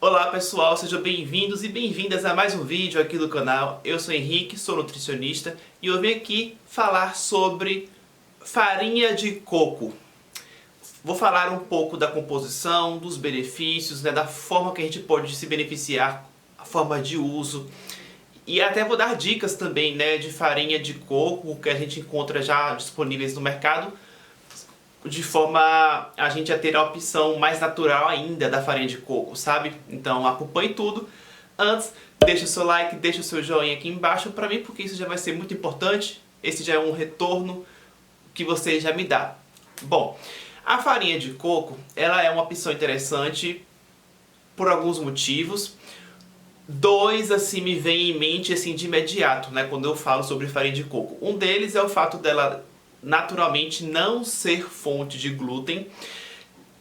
Olá pessoal, sejam bem-vindos e bem-vindas a mais um vídeo aqui do canal. Eu sou Henrique, sou nutricionista e eu vim aqui falar sobre farinha de coco. Vou falar um pouco da composição, dos benefícios, da forma que a gente pode se beneficiar, a forma de uso. E até vou dar dicas também de farinha de coco que a gente encontra já disponíveis no mercado, de forma a gente a ter a opção mais natural ainda da farinha de coco, sabe? Então acompanhe tudo. Antes, deixa o seu like, deixa o seu joinha aqui embaixo para mim, porque isso já vai ser muito importante. Esse já é um retorno que você já me dá. Bom, a farinha de coco, ela é uma opção interessante por alguns motivos. Dois assim me vêm em mente assim de imediato, quando eu falo sobre farinha de coco. Um deles é o fato dela naturalmente não ser fonte de glúten.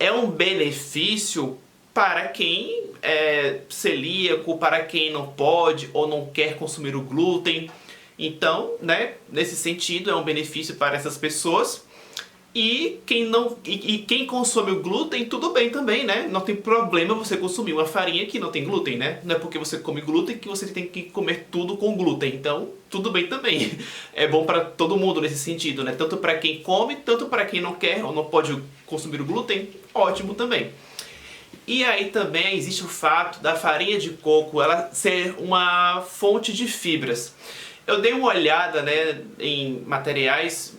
É um benefício para quem é celíaco, para quem não pode ou não quer consumir o glúten. Então, nesse sentido, é um benefício para essas pessoas. E quem consome o glúten, tudo bem também, Não tem problema você consumir uma farinha que não tem glúten, Não é porque você come glúten que você tem que comer tudo com glúten. Então, tudo bem também. É bom para todo mundo nesse sentido, Tanto para quem come, tanto para quem não quer ou não pode consumir o glúten, ótimo também. E aí também existe o fato da farinha de coco ela ser uma fonte de fibras. Eu dei uma olhada, em materiais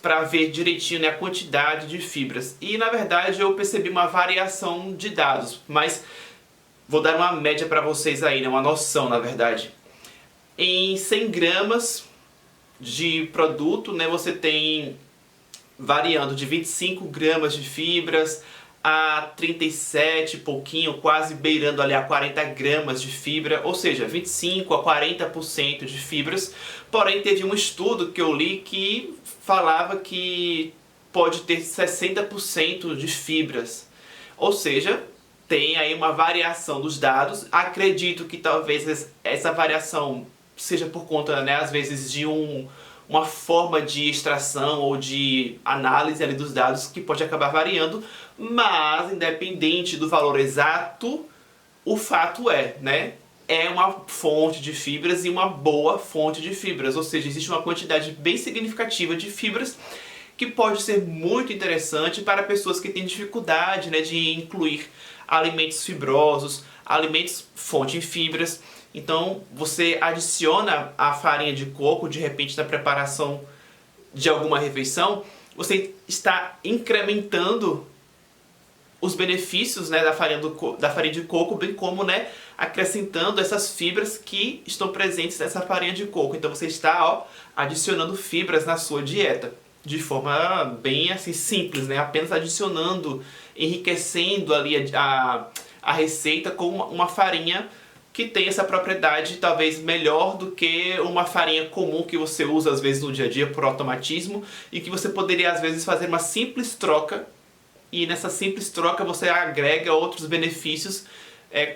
para ver direitinho a quantidade de fibras. E na verdade eu percebi uma variação de dados, mas vou dar uma média para vocês aí, uma noção na verdade. Em 100 gramas de produto, você tem variando de 25 gramas de fibras a 37 pouquinho, quase beirando ali a 40 gramas de fibra, ou seja, 25 a 40% de fibras. Porém, teve um estudo que eu li que falava que pode ter 60% de fibras. Ou seja, tem aí uma variação dos dados. Acredito que talvez essa variação seja por conta, às vezes, de uma forma de extração ou de análise ali dos dados que pode acabar variando, mas independente do valor exato, o fato é uma fonte de fibras e uma boa fonte de fibras, ou seja, existe uma quantidade bem significativa de fibras que pode ser muito interessante para pessoas que têm dificuldade de incluir alimentos fibrosos, alimentos fonte em fibras. Então você adiciona a farinha de coco de repente na preparação de alguma refeição, você está incrementando os benefícios da farinha de coco, bem como acrescentando essas fibras que estão presentes nessa farinha de coco. Então você está adicionando fibras na sua dieta de forma bem assim simples, apenas adicionando, enriquecendo ali a receita com uma farinha que tem essa propriedade talvez melhor do que uma farinha comum que você usa às vezes no dia a dia por automatismo e que você poderia às vezes fazer uma simples troca, e nessa simples troca você agrega outros benefícios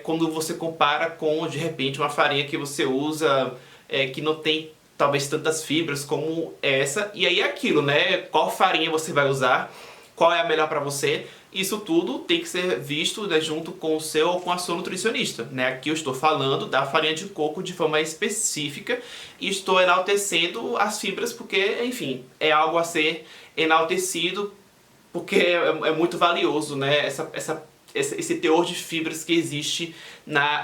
quando você compara com de repente uma farinha que você usa que não tem talvez tantas fibras como essa. E aí é aquilo, qual farinha você vai usar, qual é a melhor para você. Isso tudo tem que ser visto junto com o seu ou com a sua nutricionista. Aqui eu estou falando da farinha de coco de forma específica e estou enaltecendo as fibras porque, enfim, é algo a ser enaltecido porque é muito valioso, esse teor de fibras que existe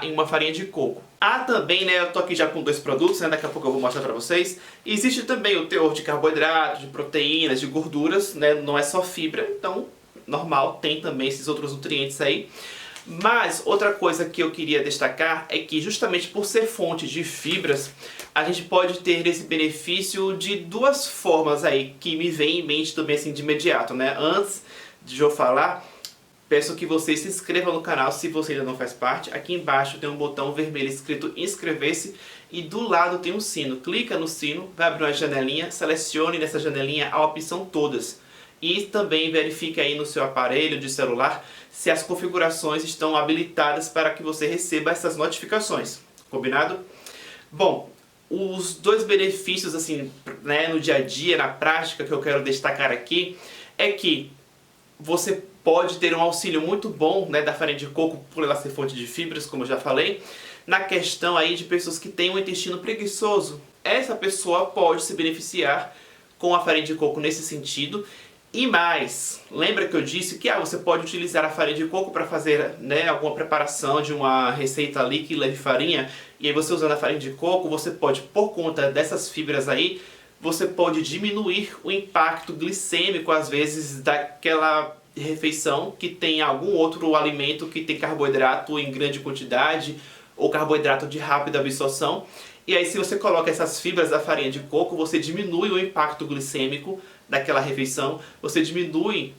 em uma farinha de coco. Há também, eu tô aqui já com dois produtos, daqui a pouco eu vou mostrar para vocês. Existe também o teor de carboidratos, de proteínas, de gorduras, não é só fibra, então normal, tem também esses outros nutrientes aí. Mas outra coisa que eu queria destacar é que justamente por ser fonte de fibras, a gente pode ter esse benefício de duas formas aí que me vem em mente também assim de imediato, Antes de eu falar, peço que você se inscreva no canal se você ainda não faz parte. Aqui embaixo tem um botão vermelho escrito inscrever-se e do lado tem um sino. Clica no sino, vai abrir uma janelinha, selecione nessa janelinha a opção todas. E também verifique aí no seu aparelho de celular se as configurações estão habilitadas para que você receba essas notificações. Combinado? Bom, os dois benefícios assim, no dia a dia, na prática, que eu quero destacar aqui é que você pode ter um auxílio muito bom, né, da farinha de coco, por ela ser fonte de fibras, como eu já falei, na questão aí de pessoas que têm um intestino preguiçoso. Essa pessoa pode se beneficiar com a farinha de coco nesse sentido. E mais, lembra que eu disse que você pode utilizar a farinha de coco para fazer, né, alguma preparação de uma receita ali que leve farinha, e aí você usando a farinha de coco, você pode, por conta dessas fibras aí, você pode diminuir o impacto glicêmico, às vezes, daquela refeição que tem algum outro alimento que tem carboidrato em grande quantidade, ou carboidrato de rápida absorção. E aí, se você coloca essas fibras da farinha de coco, você diminui o impacto glicêmico daquela refeição, você diminui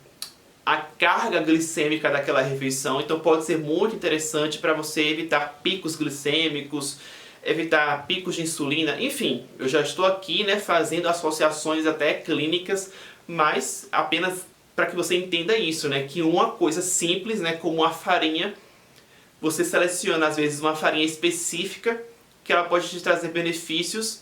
a carga glicêmica daquela refeição, então pode ser muito interessante para você evitar picos glicêmicos, evitar picos de insulina, enfim, eu já estou aqui, né, fazendo associações até clínicas, mas apenas para que você entenda isso, né, que uma coisa simples, né, como a farinha, você seleciona às vezes uma farinha específica que ela pode te trazer benefícios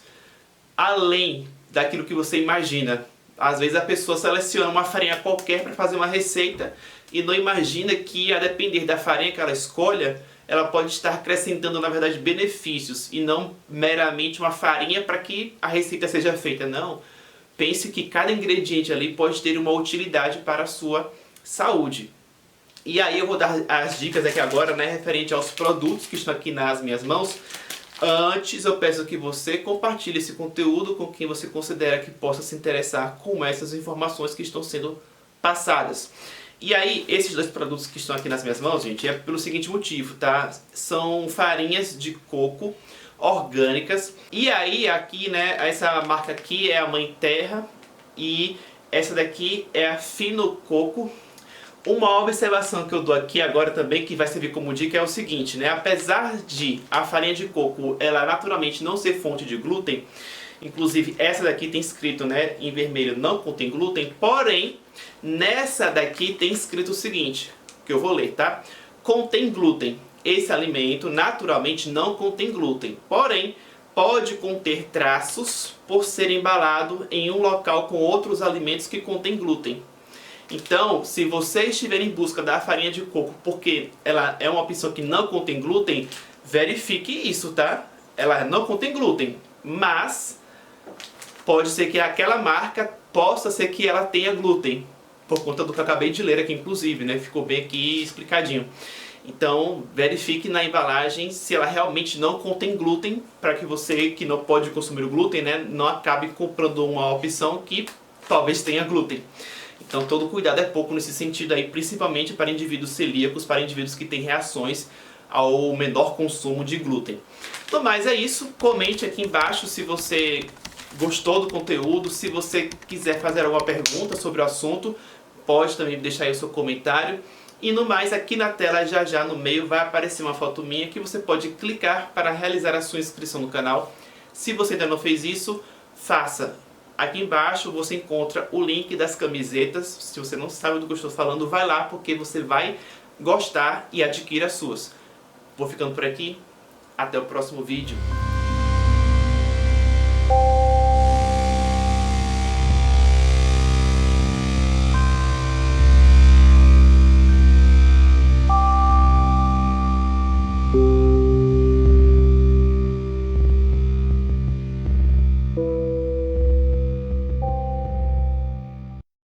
além daquilo que você imagina. Às vezes a pessoa seleciona uma farinha qualquer para fazer uma receita e não imagina que, a depender da farinha que ela escolha, ela pode estar acrescentando, na verdade, benefícios e não meramente uma farinha para que a receita seja feita. Não. Pense que cada ingrediente ali pode ter uma utilidade para a sua saúde. E aí eu vou dar as dicas aqui agora, né, referente aos produtos que estão aqui nas minhas mãos. Antes, eu peço que você compartilhe esse conteúdo com quem você considera que possa se interessar com essas informações que estão sendo passadas. E aí, esses dois produtos que estão aqui nas minhas mãos, gente, é pelo seguinte motivo, tá? São farinhas de coco orgânicas. E aí, aqui, né, essa marca aqui é a Mãe Terra e essa daqui é a Fino Coco. Uma observação que eu dou aqui agora também, que vai servir como dica, é o seguinte, né? Apesar de a farinha de coco, ela naturalmente não ser fonte de glúten, inclusive essa daqui tem escrito, né, em vermelho, não contém glúten, porém, nessa daqui tem escrito o seguinte, que eu vou ler, tá? Contém glúten. Esse alimento naturalmente não contém glúten, porém, pode conter traços por ser embalado em um local com outros alimentos que contêm glúten. Então, se você estiver em busca da farinha de coco porque ela é uma opção que não contém glúten, verifique isso, tá? Ela não contém glúten, mas pode ser que aquela marca possa ser que ela tenha glúten, por conta do que eu acabei de ler aqui, inclusive, né? Ficou bem aqui explicadinho. Então, verifique na embalagem se ela realmente não contém glúten, para que você que não pode consumir o glúten, né, não acabe comprando uma opção que talvez tenha glúten. Então todo cuidado é pouco nesse sentido aí, principalmente para indivíduos celíacos, para indivíduos que têm reações ao menor consumo de glúten. No mais é isso, comente aqui embaixo se você gostou do conteúdo, se você quiser fazer alguma pergunta sobre o assunto, pode também deixar aí o seu comentário. E no mais, aqui na tela, já no meio, vai aparecer uma foto minha que você pode clicar para realizar a sua inscrição no canal. Se você ainda não fez isso, faça. Aqui embaixo você encontra o link das camisetas. Se você não sabe do que eu estou falando, vai lá porque você vai gostar e adquira as suas. Vou ficando por aqui. Até o próximo vídeo.